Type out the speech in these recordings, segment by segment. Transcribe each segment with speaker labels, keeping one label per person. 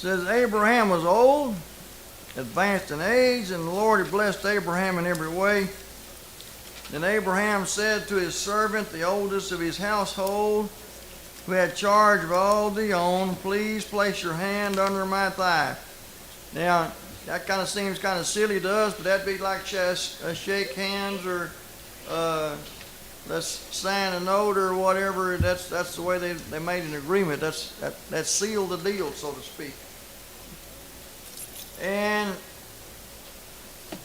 Speaker 1: says Abraham was old, advanced in age, and the Lord had blessed Abraham in every way. Then Abraham said to his servant, the oldest of his household, who had charge of all the own, please place your hand under my thigh. Now, that kind of seems kind of silly to us, but that'd be like shake hands or let's sign a note or whatever. That's the way they made an agreement. That sealed the deal, so to speak. And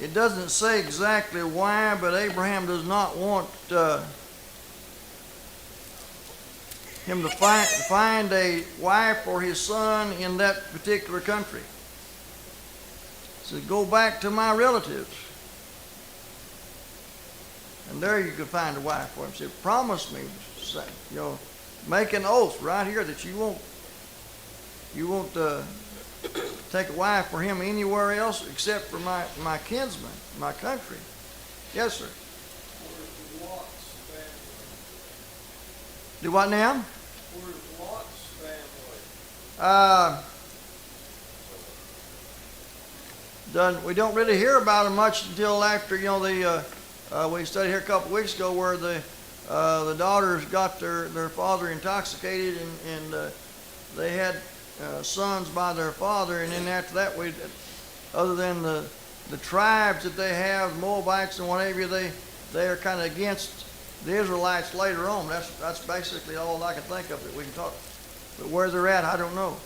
Speaker 1: it doesn't say exactly why, but Abraham does not want him to find a wife for his son in that particular country. He said, go back to my relatives. And there you could find a wife for him. He said, promise me, make an oath right here that you won't take a wife for him anywhere else except for my kinsman, my country. Yes, sir.
Speaker 2: Where's Lot's family?
Speaker 1: Do what now?
Speaker 2: Where's Lot's family?
Speaker 1: We don't really hear about them much until after we studied here a couple of weeks ago where the daughters got their father intoxicated and they had sons by their father, and then after that, other than the tribes that they have, Moabites and whatever, they are kind of against the Israelites later on. That's basically all I can think of that we can talk. But where they're at, I don't know.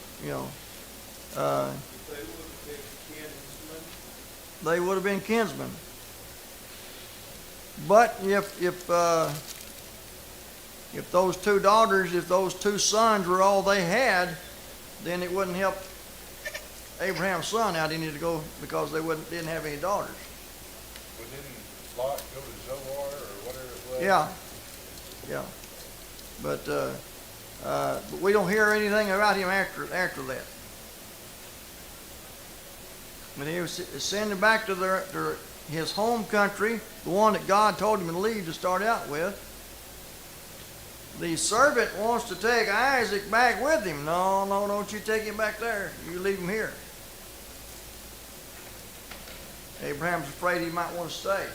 Speaker 1: They would have been kinsmen. But if those two daughters, if those two sons were all they had, then it wouldn't help Abraham's son out any to go because they didn't have any daughters.
Speaker 3: But didn't Lot go to Zoar or whatever it was?
Speaker 1: Yeah. But we don't hear anything about him after that. But he was sending back to his home country, the one that God told him to leave to start out with. The servant wants to take Isaac back with him. No, don't you take him back there. You leave him here. Abraham's afraid he might want to stay.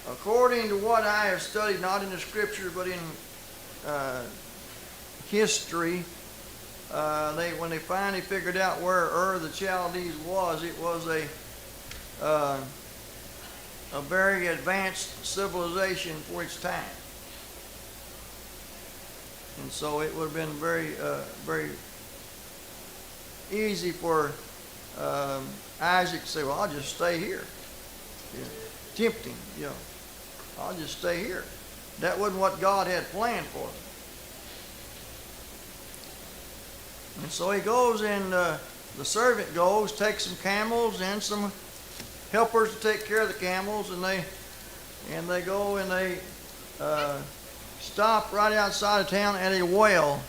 Speaker 1: According to what I have studied, not in the scripture, but in history, when they finally figured out where Ur the Chaldees was, it was a very advanced civilization for its time. And so it would have been very easy for Isaac to say, well, I'll just stay here. Tempting, I'll just stay here. That wasn't what God had planned for him. And so he goes and the servant goes, takes some camels and some helpers to take care of the camels, and they go and they stop right outside of town at a well.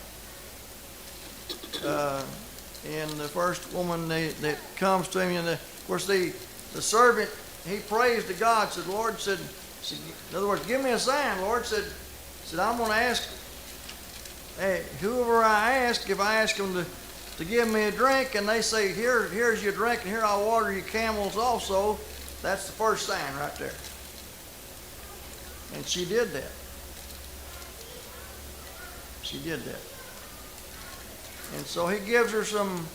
Speaker 1: And the first woman that comes to him, and of course the servant, he prays to God, said, Lord, said, in other words, give me a sign, Lord, said I'm going to ask, hey, whoever I ask, if I ask them to give me a drink, and they say, here's your drink, and here I'll water your camels also, that's the first sign right there. And she did that. And so he gives her some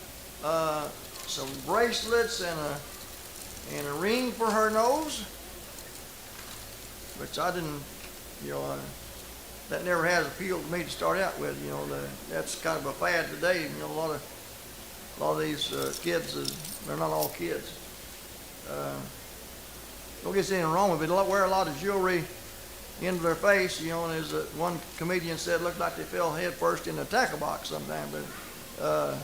Speaker 1: bracelets and a ring for her nose, which I didn't, that never has appealed to me to start out with. That's kind of a fad today. A lot of these kids, they're not all kids. Don't get anything wrong with it. They wear a lot of jewelry into their face, and as one comedian said, looked like they fell head first in a tackle box sometime. But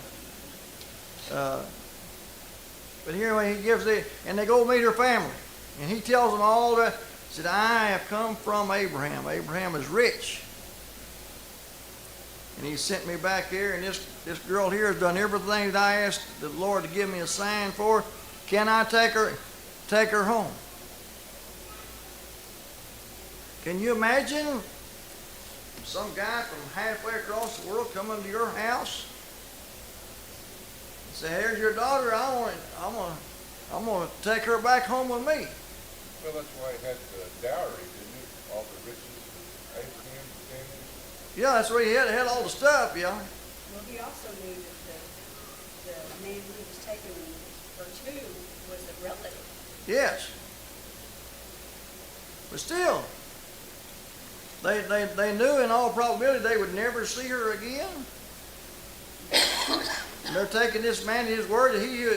Speaker 1: here he gives and they go meet her family, and he tells them all that. He said, I have come from Abraham. Abraham is rich. And he sent me back here, and this girl here has done everything that I asked the Lord to give me a sign for. Can I take her home? Can you imagine some guy from halfway across the world coming to your house Say, here's your daughter. I'm gonna take her back home with me.
Speaker 3: Well, that's why he had the dowry, didn't it? All the riches of Abraham's family.
Speaker 1: Yeah, that's where he had all the stuff. Yeah.
Speaker 4: Well, he also knew that the man he was taking her to was a relative.
Speaker 1: Yes. But still, they knew in all probability they would never see her again. And they're taking this man at his word that he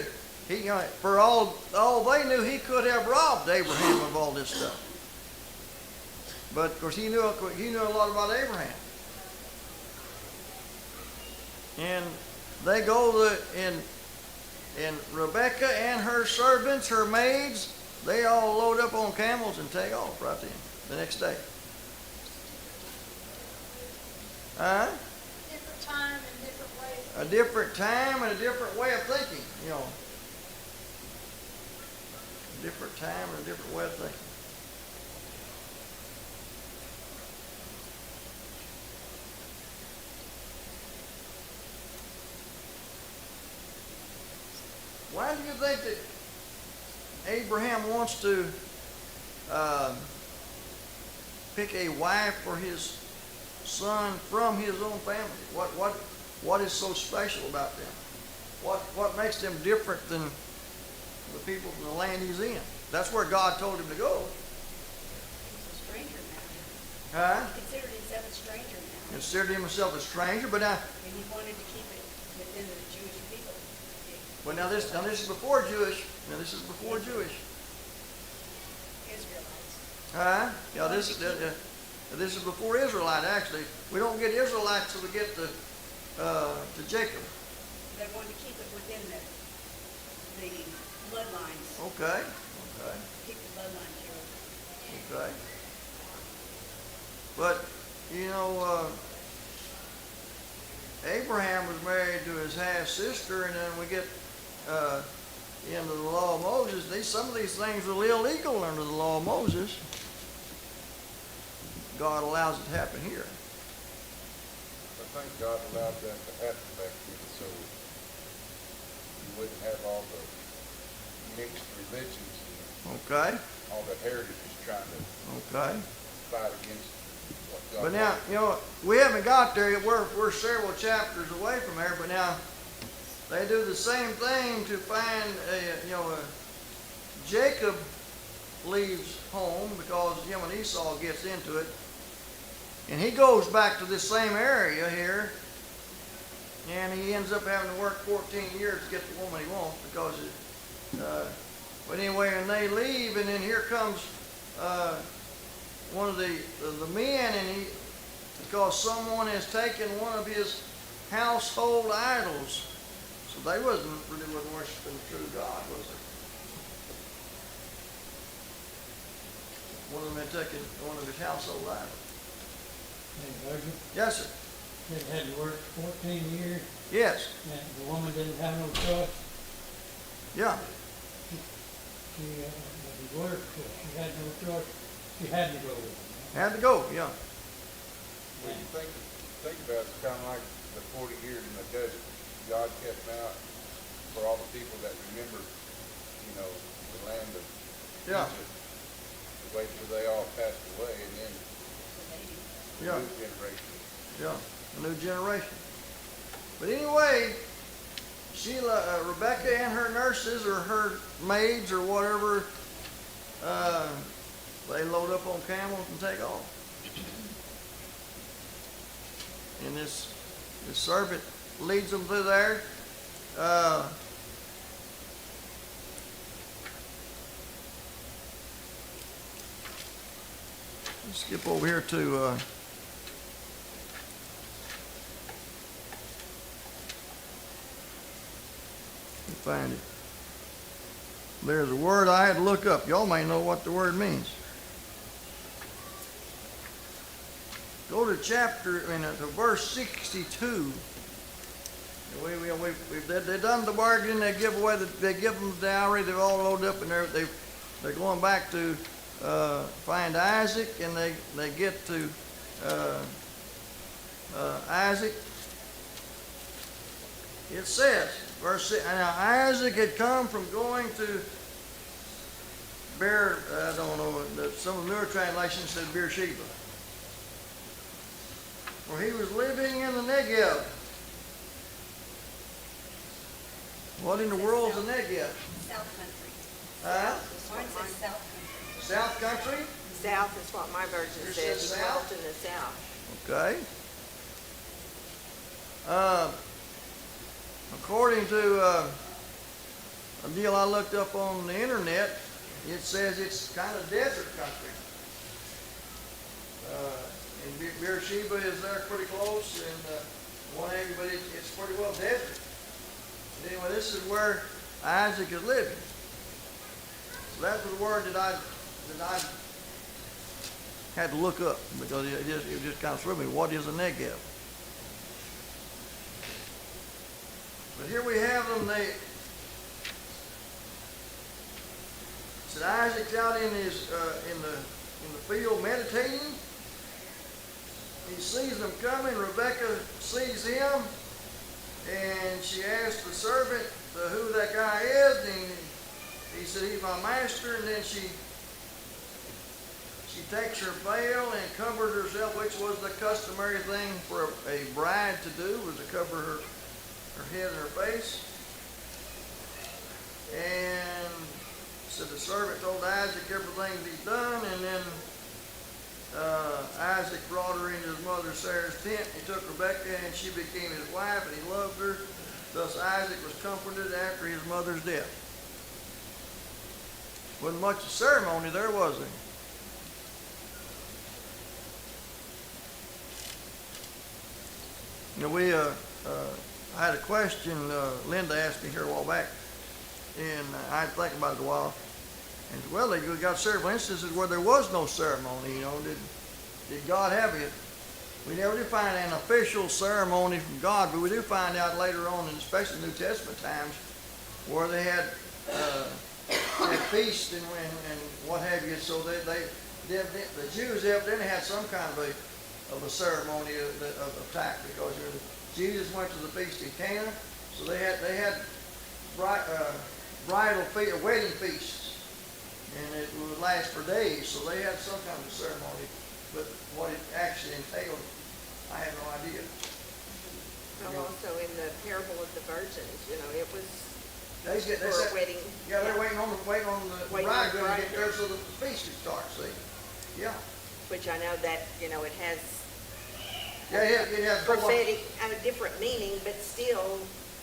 Speaker 1: for all they knew, he could have robbed Abraham of all this stuff. But of course he knew a lot about Abraham. And they go and Rebekah and her servants, her maids, they all load up on camels and take off right then, the next day.
Speaker 5: Different time and different ways.
Speaker 1: A different time and a different way of thinking, you know. A different time and a different way of thinking. Why do you think that Abraham wants to pick a wife for his son from his own family? What is so special about them? What makes them different than the people from the land he's in? That's where God told him to go.
Speaker 4: He's a stranger now.
Speaker 1: Huh?
Speaker 4: He considered himself a stranger now.
Speaker 1: Considered himself a stranger, but now,
Speaker 4: And he wanted to keep it within the Jewish people.
Speaker 1: well, now this is before Jewish. Now this is before Jewish.
Speaker 4: Israelites.
Speaker 1: Huh? Yeah, this is before Israelite. Actually, we don't get Israelites till we get to Jacob.
Speaker 4: They wanted to keep it within the bloodlines.
Speaker 1: Okay.
Speaker 4: Keep the bloodline pure.
Speaker 1: Okay. But you know, Abraham was married to his half sister, and then we get into the law of Moses. Some of these things were illegal under the law of Moses. God allows it to happen here.
Speaker 3: I think God allowed that to happen back then, so you wouldn't have all the mixed religions and
Speaker 1: Okay.
Speaker 3: all the heritages trying to
Speaker 1: Okay.
Speaker 3: fight against what God
Speaker 1: But now, you know, we haven't got there yet. We're several chapters away from there. But now, they do the same thing to find Jacob leaves home because him and Esau gets into it. And he goes back to this same area here. And he ends up having to work 14 years to get the woman he wants because but anyway, and they leave, and then here comes one of the men, and because someone has taken one of his household idols. So they wasn't worshiping the true God, was they? One of them had taken one of his household idols.
Speaker 6: And Roger,
Speaker 1: Yes, sir.
Speaker 6: they had to work 14 years,
Speaker 1: Yes.
Speaker 6: and the woman didn't have no choice.
Speaker 1: Yeah.
Speaker 6: She worked, so she had no choice. She had to go.
Speaker 1: Had to go. Yeah.
Speaker 3: Well, you think about it, it's kind of like the 40 years in the desert. God kept them out for all the people that remember, the land of
Speaker 1: Yeah.
Speaker 3: Egypt. To wait till they all passed away, and then the
Speaker 1: Yeah.
Speaker 3: new generation.
Speaker 1: Yeah, a new generation. But anyway, Rebecca and her nurses or her maids or whatever, they load up on camels and take off. And this servant leads them through there. Let's skip over here to find it. There's a word I had to look up. Y'all may know what the word means. Go to to verse 62. They done the bargain. They give them the dowry. They're all loaded up, and they're going back to find Isaac, and they get to Isaac. It says, verse 6. Now Isaac had come from going to I don't know, some of the newer translations said Beersheba, where he was living in the Negev. What in the world is the Negev?
Speaker 4: South country.
Speaker 1: Huh?
Speaker 4: Mine says south country.
Speaker 1: South country?
Speaker 7: South is what my version
Speaker 1: Yours
Speaker 7: says.
Speaker 1: says
Speaker 7: He
Speaker 1: south?
Speaker 7: dwelt in the south.
Speaker 1: Okay. According to a deal I looked up on the internet, it says it's kind of desert country. And Beersheba is there pretty close, and one area, but it's pretty well desert. And anyway, this is where Isaac is living. So that's the word that I had to look up, because it just kind of threw me. What is a Negev? But here we have them. They said Isaac's out in his in the field meditating. He sees them coming. Rebekah sees him, and she asked the servant who that guy is, and he said, "He's my master." And then she takes her veil and covers herself, which was the customary thing for a bride to do, was to cover her head and her face. And so the servant told Isaac everything to be done, and then Isaac brought her into his mother Sarah's tent. He took Rebekah, and she became his wife, and he loved her. Thus Isaac was comforted after his mother's death. Wasn't much of ceremony there, was there? You know, I had a question Linda asked me here a while back, and I had to think about it a while. And said, well, they got several instances where there was no ceremony. You know, did God have it? We never did find an official ceremony from God, but we do find out later on, and especially New Testament times, where they had feasts and what have you. So the Jews evidently had some kind of a ceremony of type, because Jesus went to the feast in Cana, so they had wedding feasts, and it would last for days. So they had some kind of ceremony, but what it actually entailed, I have no idea.
Speaker 7: Well, also in the parable of the virgins, it was
Speaker 1: They
Speaker 7: for
Speaker 1: said,
Speaker 7: a wedding.
Speaker 1: yeah, they're waiting on the bridegroom to get there so the feast could start. See, yeah.
Speaker 7: Which I know that, it has
Speaker 1: Yeah, it has
Speaker 7: prophetic, a different meaning, but still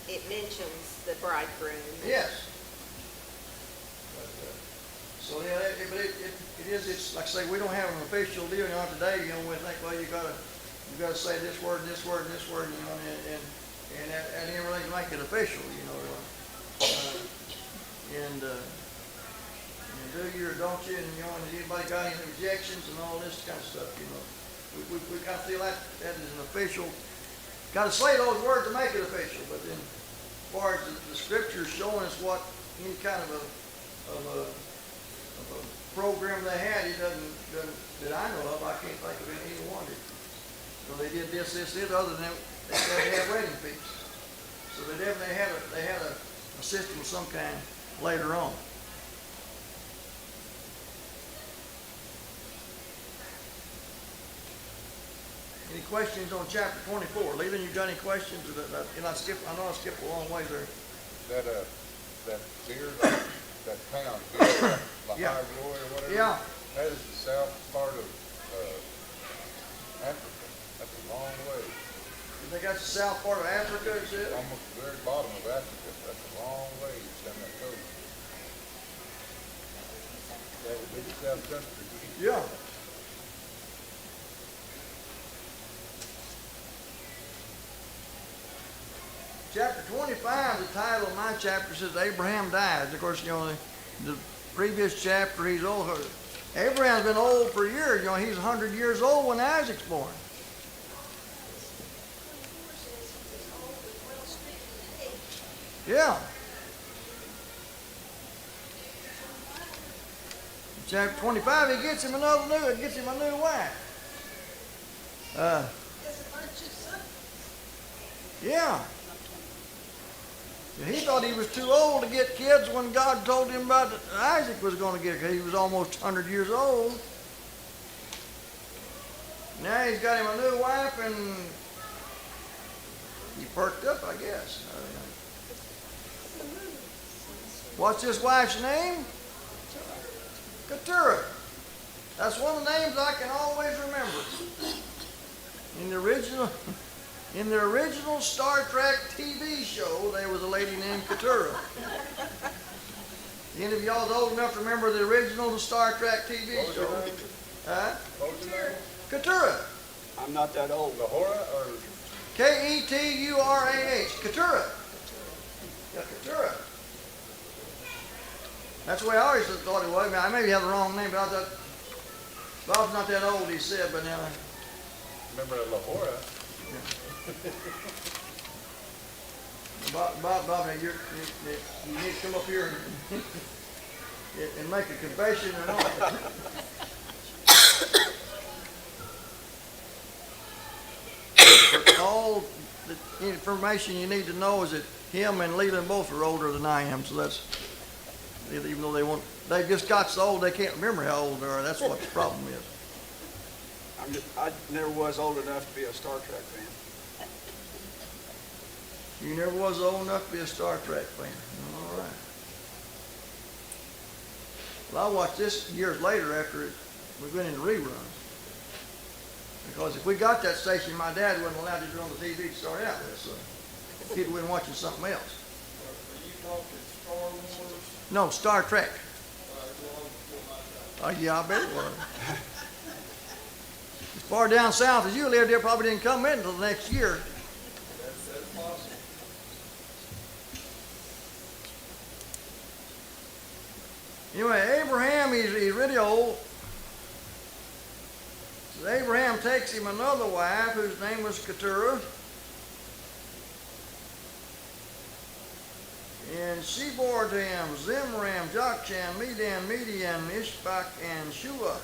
Speaker 7: it mentions the bridegroom.
Speaker 1: Yes. So yeah, it's like I say, we don't have an official deal today. We think, well, you gotta say this word, and this word, and this word, and everything make it official, and do you or don't you, and and anybody got any objections and all this kind of stuff, We kind of feel that is an official. Got to say those words to make it official, but then, as far as the scriptures showing us what any kind of a program they had, it doesn't that I know of. I can't think of any one. So they did this. Other than they had wedding feasts. So they definitely had a system of some kind later on. Any questions on chapter 24? Leland, you got any questions? I know I skipped a long way there.
Speaker 3: That beer, that town, La
Speaker 1: Yeah.
Speaker 3: Roy or whatever.
Speaker 1: Yeah.
Speaker 3: That is the south part of Africa. That's a long way.
Speaker 1: You think that's the south part of Africa, is it?
Speaker 3: Almost the very bottom of Africa. That's a long way down that coast. That would be the South Country.
Speaker 1: Yeah. Chapter 25, the title of my chapter says Abraham died. Of course, the previous chapter, he's old. Abraham's been old for years. He's 100 years old when Isaac's born. Yeah. Chapter 25, he gets him a new wife. Yeah. He thought he was too old to get kids when God told him about Isaac was going to get, because he was almost 100 years old. Now he's got him a new wife, and he perked up, I guess. What's his wife's name? Keturah. That's one of the names I can always remember. In the original Star Trek TV show, there was a lady named Keturah. Any of y'all old enough to remember the original Star Trek TV
Speaker 3: What was
Speaker 1: show?
Speaker 3: her name?
Speaker 1: Huh?
Speaker 3: What was her name?
Speaker 1: Keturah.
Speaker 2: I'm not that old.
Speaker 3: Lahora or?
Speaker 1: Keturah. Keturah. Yeah, Keturah. That's the way I always thought it was. I mean, I maybe had the wrong name, but I thought Bob's not that old, he said, but now.
Speaker 3: Remember Lahora?
Speaker 1: Bob, now you need to come up here and make a confession and all. All the information you need to know is that him and Leland both are older than I am, so that's, even though they just got so old they can't remember how old they are. That's what the problem is.
Speaker 2: I never was old enough to be a Star Trek fan.
Speaker 1: You never was old enough to be a Star Trek fan. All right. Well, I watched this years later after we went into reruns. Because if we got that station, my dad wasn't allowed to run the TV to start out with, so people wouldn't watching something else.
Speaker 2: Are you talking Star Wars?
Speaker 1: No, Star Trek.
Speaker 2: Long before my time.
Speaker 1: Oh, yeah, I bet it was. As far down south as you lived, it probably didn't come in until the next year.
Speaker 2: That's possible.
Speaker 1: Anyway, Abraham, he's really old. So Abraham takes him another wife whose name was Keturah. And she bore to him Zimram, Jokshan, Medan, Median, Ishbak, and Shua.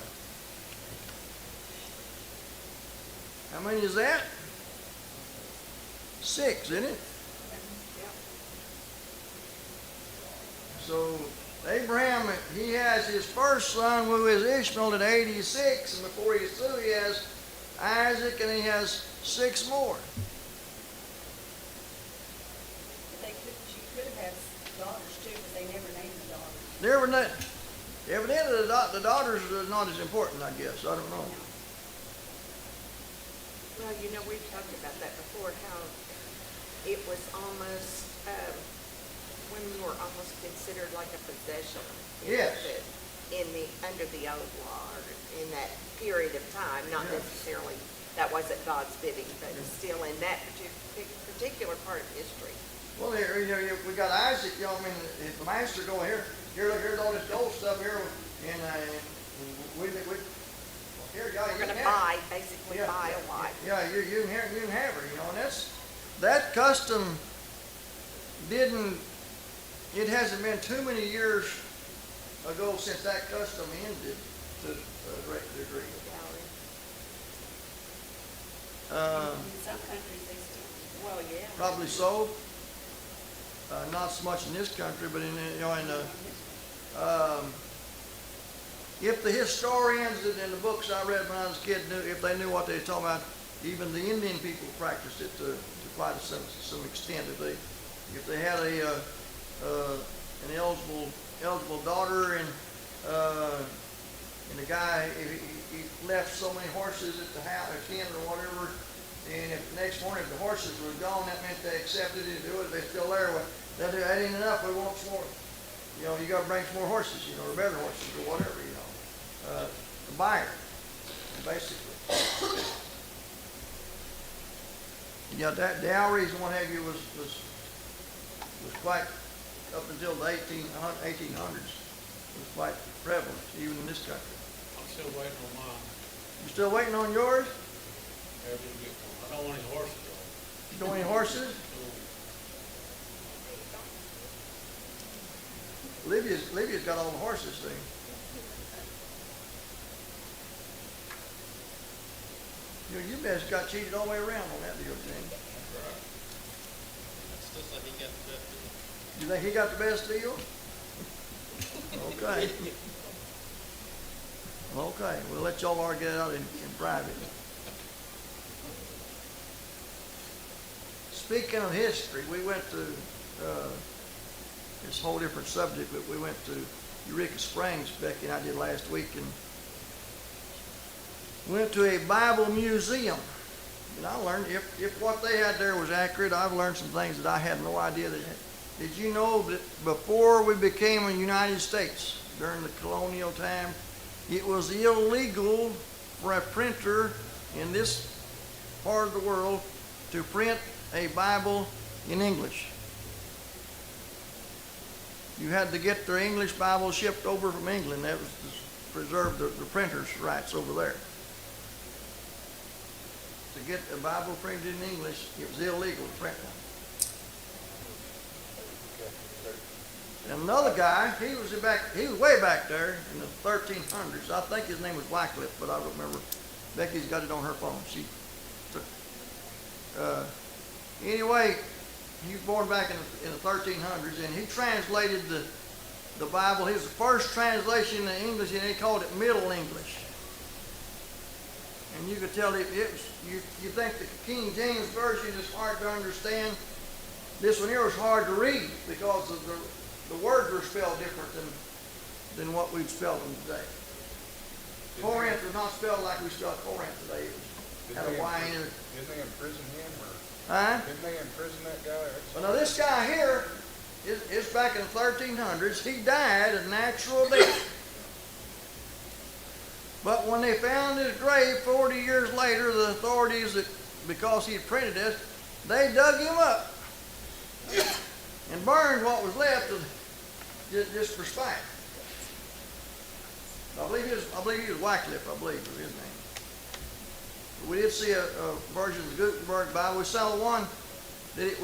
Speaker 1: How many is that? 6, isn't it? So Abraham, he has his first son, who is Ishmael, at 86, and before he's through, he has Isaac, and he has 6 more.
Speaker 4: She could have had daughters too, but they never named the daughters.
Speaker 1: Evidently, the daughters are not as important, I guess. I don't know.
Speaker 7: Well, you know, we've talked about that before, how it was almost, women were almost considered like a possession. you know,
Speaker 1: Yes.
Speaker 7: that under the old law, or in that period of time, not
Speaker 1: Yeah.
Speaker 7: necessarily, that wasn't God's bidding, but still in that particular part of history.
Speaker 1: Well, we got Isaac. I mean, if the master go here's all this gold stuff here, and we here, God,
Speaker 7: We're
Speaker 1: you
Speaker 7: gonna
Speaker 1: can have it.
Speaker 7: basically buy a wife.
Speaker 1: Yeah, you can have her, and that custom it hasn't been too many years ago since that custom ended to a great degree.
Speaker 4: In some countries, they still.
Speaker 7: Well, yeah.
Speaker 1: Probably so. Not so much in this country, but if the historians in the books I read when I was a kid if they knew what they were talking about, even the Indian people practiced it to quite some extent. If they had an eligible daughter and the guy he left so many horses at the house, or 10 or whatever, and if the next morning if the horses were gone, that meant they accepted it and do it. If they're still there, well, that ain't enough. We want some more. You got to bring some more horses, or better horses, or whatever, the buyer, basically. Yeah, that dowries and what have you was quite, up until the 1800s, was quite prevalent, even in this country.
Speaker 6: I'm still waiting on mine.
Speaker 1: You still waiting on yours?
Speaker 6: I don't want any horses though.
Speaker 1: You don't want any horses? Libya's got all the horses, see. You guys got cheated all the way around on that deal, Jane.
Speaker 6: That's right. That's just like he got that.
Speaker 1: You think he got the best deal? Okay. Okay, we'll let y'all argue it out in private. Speaking of history, we went to, it's a whole different subject, but we went to Eureka Springs, Becky and I did last week, and went to a Bible museum. And I learned, if what they had there was accurate, I've learned some things that I had no idea that. Did you know that before we became a United States, during the colonial time, it was illegal for a printer in this part of the world to print a Bible in English? You had to get their English Bible shipped over from England. That was to preserve the printer's rights over there. To get a Bible printed in English, it was illegal to print one. And another guy, he was way back there in the 1300s. I think his name was Wycliffe, but I don't remember. Becky's got it on her phone. She took. Anyway, he was born back in the 1300s, and he translated the Bible. His first translation in English, and he called it Middle English. And you could tell you think the King James Version is hard to understand. This one here was hard to read because of the words were spelled different than what we'd spell them today. Corinth was not spelled like we spell Corinth today. It had a Y in it.
Speaker 3: Didn't they imprison him, or
Speaker 1: Huh?
Speaker 3: didn't they imprison that guy?
Speaker 1: Well, now this guy here is back in the 1300s. He died a natural death. But when they found his grave 40 years later, the authorities, because he had printed this, they dug him up and burned what was left just for spite. I believe he was Wycliffe, I believe was his name. We did see a version of the Gutenberg Bible. We saw one that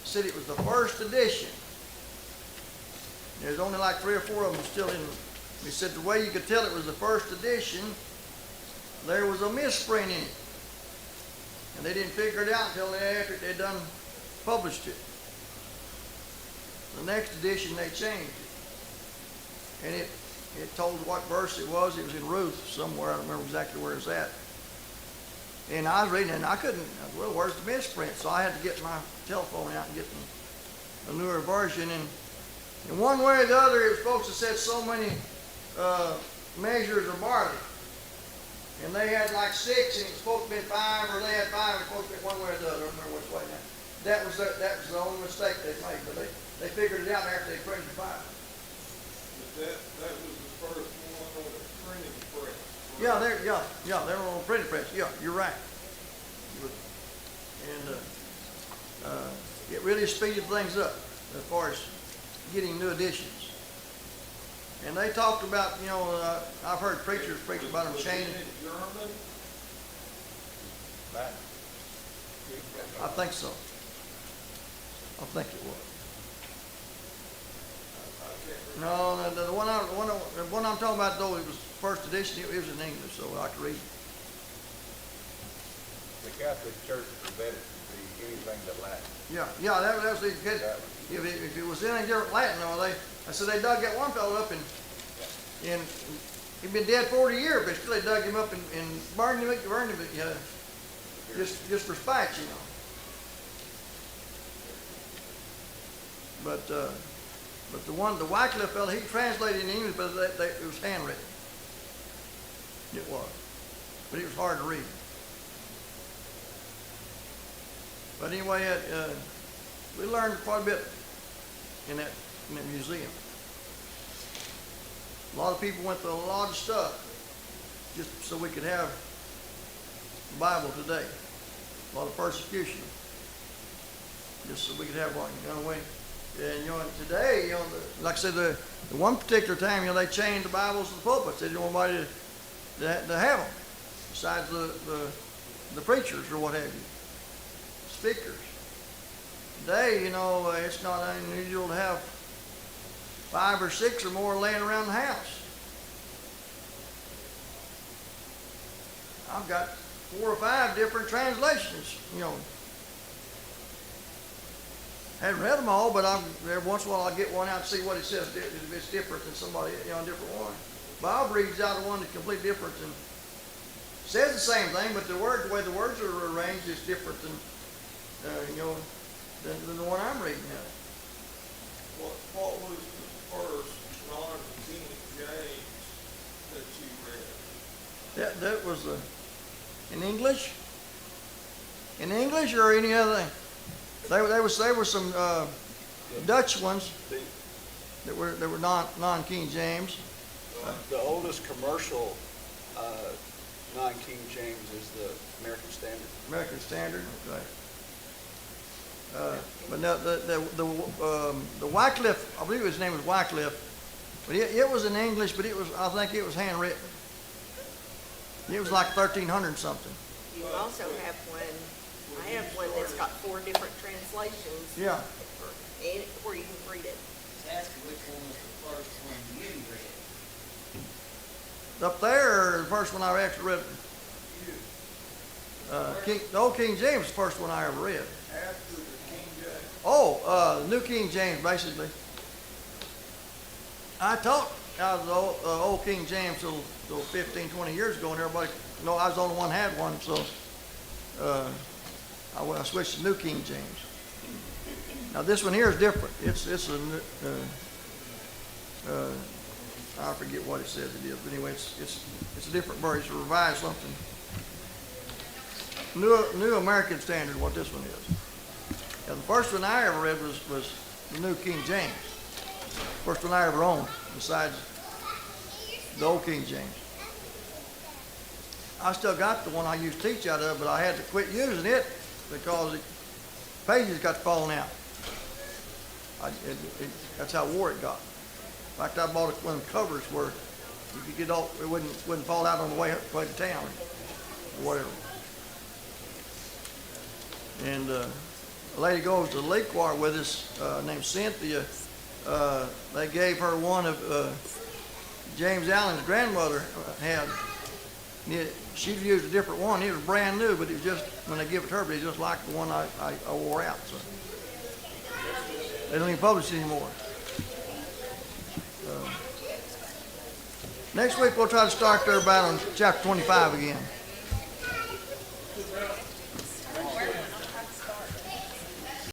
Speaker 1: said it was the first edition. There's only like 3 or 4 of them still in. We said the way you could tell it was the first edition, there was a misprint in it. And they didn't figure it out until after they'd done published it. The next edition they changed it. And it told what verse it was. It was in Ruth somewhere. I don't remember exactly where it's at. And I was reading it, and I couldn't, well, where's the misprint? So I had to get my telephone out and get a newer version. And in one way or the other, it was folks that said so many measures of barley. And they had like 6, and it was supposed to be 5, or they had 5, and it was supposed to be one way or the other. I don't remember which way now. That was the only mistake they made, but they figured it out after they printed the Bible.
Speaker 8: But that was the first one on the printing press.
Speaker 1: Yeah, they were on a printing press. Yeah, you're right. And it really speeded things up as far as getting new editions. And they talked about, I've heard preachers preach about them changing.
Speaker 8: German?
Speaker 3: Latin.
Speaker 1: I think so. I think it was. No, the one I'm talking about though, it was first edition. It was in English, so I could read it.
Speaker 3: The Catholic Church prevented it to be anything but Latin.
Speaker 1: Yeah, that was the case. If it was any different Latin, I said they dug that one fellow up and he'd been dead 40 years, but still they dug him up and burned him, just for spite, But the Wycliffe fellow, he translated in English, but it was handwritten. It was, but it was hard to read. But anyway, we learned quite a bit in that museum. A lot of people went through a lot of stuff just so we could have the Bible today. A lot of persecution, just so we could have one. And today, like I said, the one particular time, they changed the Bibles to the pulpits. They didn't want nobody to have them, besides the preachers or what have you. Speakers. Today, it's not unusual to have 5 or 6 or more laying around the house. I've got 4 or 5 different translations, Hadn't read them all, but every once in a while I'll get one out and see what it says, if it's different than somebody, a different one. Bob reads out one that's completely different and says the same thing, but the way the words are arranged is different than, than the one I'm reading now.
Speaker 8: What was the first non-King James that you read?
Speaker 1: That was in English? In English or any other thing? There were some Dutch ones that were non-King James.
Speaker 2: The oldest commercial, non-King James is the American Standard.
Speaker 1: American Standard, okay. But no, the Wycliffe, I believe his name was Wycliffe, but it was in English, but I think it was handwritten. It was like 1300 something.
Speaker 7: You also have one, I have one that's got 4 different translations.
Speaker 1: Yeah.
Speaker 7: Where you can read it.
Speaker 9: Ask which one was the first one you read.
Speaker 1: Up there, the first one I actually read, the old King James was the first one I ever read.
Speaker 8: After the King James?
Speaker 1: Oh, New King James, basically. I taught out of the old King James till 15, 20 years ago, and everybody, I was the only one had one, so I switched to New King James. Now this one here is different. It's I forget what it says it is, but anyway, it's a different version. It's a revised something. New American Standard, what this one is. Now, the first one I ever read was the New King James. First one I ever owned, besides the old King James. I still got the one I used to teach out of, but I had to quit using it because the pages got falling out. That's how wore it got. In fact, I bought it when the covers were, you could get off, it wouldn't fall out on the way to town or whatever. And a lady goes to the lake choir with us named Cynthia. They gave her one of James Allen's grandmother had. She used a different one. It was brand new, but it was just, when they give it to her, but it's just like the one I wore out. So they don't even publish it anymore. Next week we'll try to start there about on chapter 25 again.